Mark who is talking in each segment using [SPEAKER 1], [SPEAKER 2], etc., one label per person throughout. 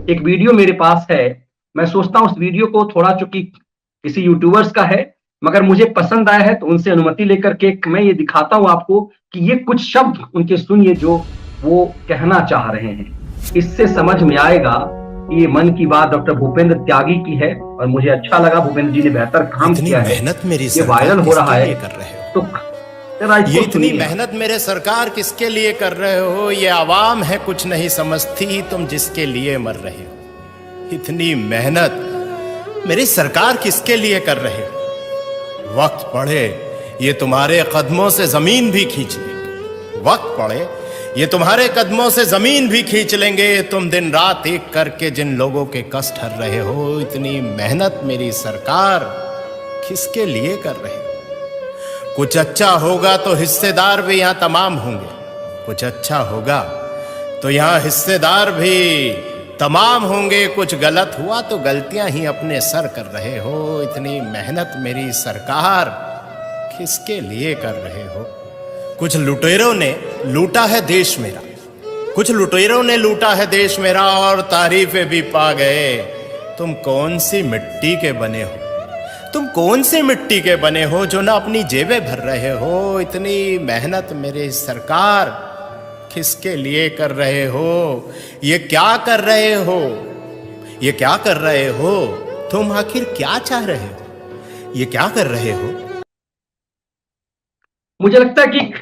[SPEAKER 1] एक वीडियो मेरे पास है। मैं सोचता हूं उस वीडियो को थोड़ा, चूंकि किसी यूट्यूबर्स का है, मगर मुझे पसंद आया है तो उनसे अनुमति लेकर के मैं ये दिखाता हूं आपको कि ये कुछ शब्द उनके सुनिए जो वो कहना चाह रहे हैं। इससे समझ में आएगा कि ये मन की बात डॉक्टर भूपेंद्र त्यागी की है और मुझे अच्छा लगा, भूपेंद्र जी ने बेहतर काम
[SPEAKER 2] इतनी
[SPEAKER 1] किया है।
[SPEAKER 2] मेहनत मेरी
[SPEAKER 1] ये
[SPEAKER 2] सरकार
[SPEAKER 1] वायरल हो रहा
[SPEAKER 2] किसके
[SPEAKER 1] है
[SPEAKER 2] लिए कर रहे हो?
[SPEAKER 1] तो जरा
[SPEAKER 2] ये
[SPEAKER 1] इसको
[SPEAKER 2] इतनी
[SPEAKER 1] सुनिए।
[SPEAKER 2] मेहनत मेरे सरकार किसके लिए कर रहे हो? ये आवाम है कुछ नहीं समझती, तुम जिसके लिए मर रहे हो। इतनी मेहनत मेरी सरकार किसके लिए कर रहे हो? वक्त पड़े ये तुम्हारे कदमों से जमीन भी खींच लेंगे। वक्त पड़े ये तुम्हारे कदमों से जमीन भी खींच लेंगे। तुम दिन रात एक करके जिन लोगों के कष्ट हर रहे हो, इतनी मेहनत मेरी सरकार किसके लिए कर रहे हो? कुछ अच्छा होगा तो हिस्सेदार भी यहां तमाम होंगे। कुछ अच्छा होगा तो यहां हिस्सेदार भी तमाम होंगे। कुछ गलत हुआ तो गलतियां ही अपने सर कर रहे हो। इतनी मेहनत मेरी सरकार किसके लिए कर रहे हो? कुछ लुटेरों ने लूटा है देश मेरा, कुछ लुटेरों ने लूटा है देश मेरा और तारीफें भी पा गए। तुम कौन सी मिट्टी के बने हो? तुम कौन सी मिट्टी के बने हो जो ना अपनी जेबें भर रहे हो? इतनी मेहनत मेरे सरकार किसके लिए कर रहे हो? ये क्या कर रहे हो? ये क्या कर रहे हो? तुम आखिर क्या चाह रहे हो? ये क्या कर रहे हो?
[SPEAKER 1] मुझे लगता है कि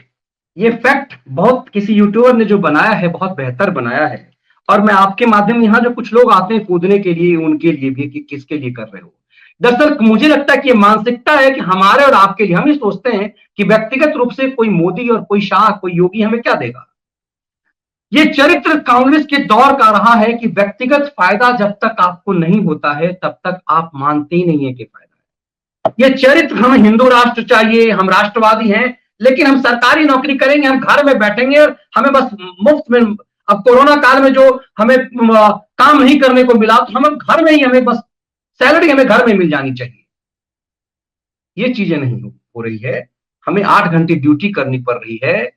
[SPEAKER 1] ये फैक्ट बहुत किसी यूट्यूबर ने जो बनाया है बहुत बेहतर बनाया है, और मैं आपके माध्यम यहां जो कुछ लोग आते हैं कूदने के लिए उनके लिए भी कि किसके लिए कर रहे हो। दरअसल मुझे लगता है कि ये मानसिकता है कि हमारे और आपके लिए। हम ये सोचते हैं कि व्यक्तिगत रूप से कोई मोदी और कोई शाह कोई योगी हमें क्या देगा। ये चरित्र कांग्रेस के दौर का रहा है कि व्यक्तिगत फायदा जब तक आपको नहीं होता है तब तक आप मानते ही नहीं है कि फायदा है। ये चरित्र, हमें हिंदू राष्ट्र चाहिए, हम राष्ट्रवादी हैं, लेकिन हम सरकारी नौकरी करेंगे, हम घर में बैठेंगे और हमें बस मुफ्त में, अब कोरोना काल में जो हमें काम नहीं करने को मिला तो हमें घर में ही, हमें बस सैलरी हमें घर में मिल जानी चाहिए। ये चीजें नहीं हो रही है। हमें 8 घंटे ड्यूटी करनी पड़ रही है,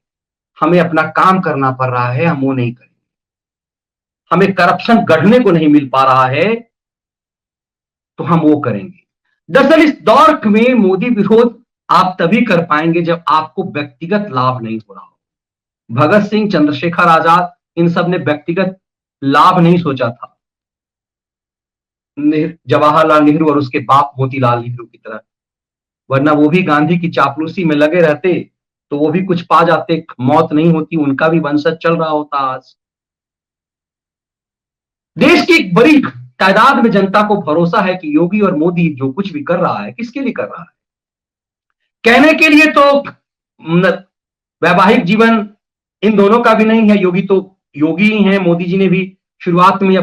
[SPEAKER 1] हमें अपना काम करना पड़ रहा है, हम वो नहीं करेंगे। हमें करप्शन गढ़ने को नहीं मिल पा रहा है तो हम वो करेंगे। दरअसल इस दौर में मोदी विरोध आप तभी कर पाएंगे जब आपको व्यक्तिगत लाभ नहीं हो रहा हो। भगत सिंह, चंद्रशेखर आजाद, इन सब ने व्यक्तिगत लाभ नहीं सोचा था। जवाहरलाल नेहरू और उसके बाप मोतीलाल नेहरू की तरह, वरना वो भी गांधी की चापलूसी में लगे रहते तो वो भी कुछ पा जाते, मौत नहीं होती, उनका भी वंशज चल रहा होता आज। देश की एक बड़ी तादाद में जनता को भरोसा है कि योगी और मोदी जो कुछ भी कर रहा है किसके लिए कर रहा है। कहने के लिए तो वैवाहिक जीवन इन दोनों का भी नहीं है। योगी तो योगी ही हैं, मोदी जी ने भी शुरुआत में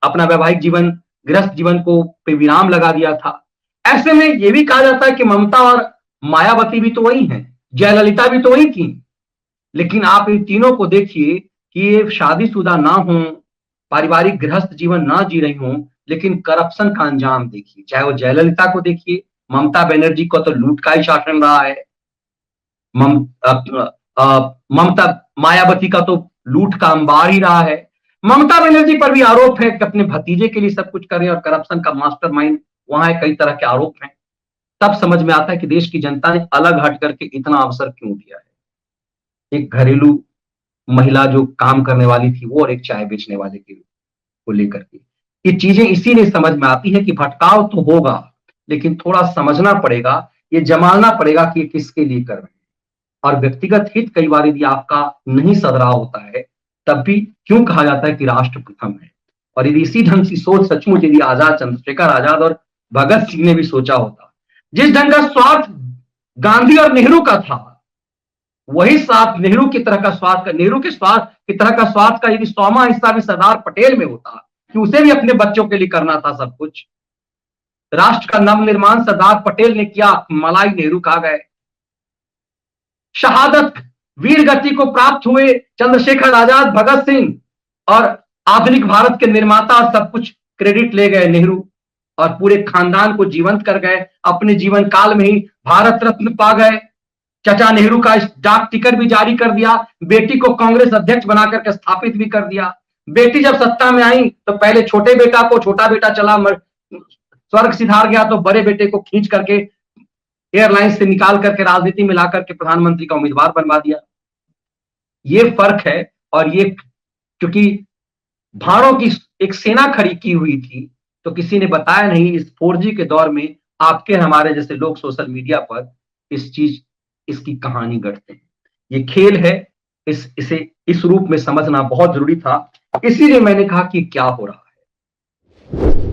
[SPEAKER 1] अपना वैवाहिक जीवन, गृहस्थ जीवन को पे विराम लगा दिया था। ऐसे में यह भी कहा जाता है कि ममता और मायावती भी तो वही हैं, जयललिता भी तो वही थी। लेकिन आप इन तीनों को देखिए कि ये शादीशुदा ना हो, पारिवारिक गृहस्थ जीवन ना जी रही हो, लेकिन करप्शन का अंजाम देखिए। चाहे वो जयललिता को देखिए, ममता बनर्जी को तो लूट का ही शासन रहा है। ममता मायावती का तो लूट का अंबार ही रहा है। ममता बनर्जी पर भी आरोप है कि अपने भतीजे के लिए सब कुछ कर रहे हैं और करप्शन का मास्टरमाइंड वहां है। कई तरह के आरोप हैं। तब समझ में आता है कि देश की जनता ने अलग हट करके इतना अवसर क्यों दिया है। एक घरेलू महिला जो काम करने वाली थी वो और एक चाय बेचने वाले को लेकर के ये चीजें इसीलिए समझ में आती है कि भटकाव तो होगा, लेकिन थोड़ा समझना पड़ेगा, ये जमाना पड़ेगा कि ये किसके लिए कर रहे हैं। और व्यक्तिगत हित कई बार यदि आपका नहीं सध रहा होता है तब भी क्यों कहा जाता है कि राष्ट्र प्रथम है। और यदि इसी ढंग की सोच सचमुच यदि आजाद, चंद्रशेखर आजाद और भगत सिंह ने भी सोचा होता, जिस ढंग का स्वार्थ गांधी और नेहरू का था, वही स्वार्थ नेहरू की तरह का स्वार्थ का, नेहरू के स्वार्थ की तरह का स्वार्थ का यदि 100वां हिस्सा भी सरदार पटेल में होता कि उसे भी अपने बच्चों के लिए करना था सब कुछ। राष्ट्र का नवनिर्माण सरदार पटेल ने किया, मलाई नेहरू कहा गए। शहादत वीर गति को प्राप्त हुए चंद्रशेखर आजाद, भगत सिंह, और आधुनिक भारत के निर्माता, सब कुछ क्रेडिट ले गए नेहरू और पूरे खानदान को जीवंत कर गए। अपने जीवन काल में ही भारत रत्न पा गए। चाचा नेहरू का डाक टिकट भी जारी कर दिया, बेटी को कांग्रेस अध्यक्ष बनाकर के स्थापित भी कर दिया। बेटी जब सत्ता में आई तो पहले छोटे बेटा को, छोटा बेटा चला स्वर्ग सिधार गया तो बड़े बेटे को खींच करके एयरलाइंस से निकाल करके राजनीति में ला करके प्रधानमंत्री का उम्मीदवार बनवा दिया। ये फर्क है। और ये क्योंकि भाड़ों की एक सेना खड़ी की हुई थी, तो किसी ने बताया नहीं इस 4G के दौर में आपके हमारे जैसे लोग सोशल मीडिया पर इसकी कहानी गढ़ते हैं। ये खेल है, इसे इस रूप में समझना बहुत जरूरी था। इसीलिए मैंने कहा कि क्या हो रहा है।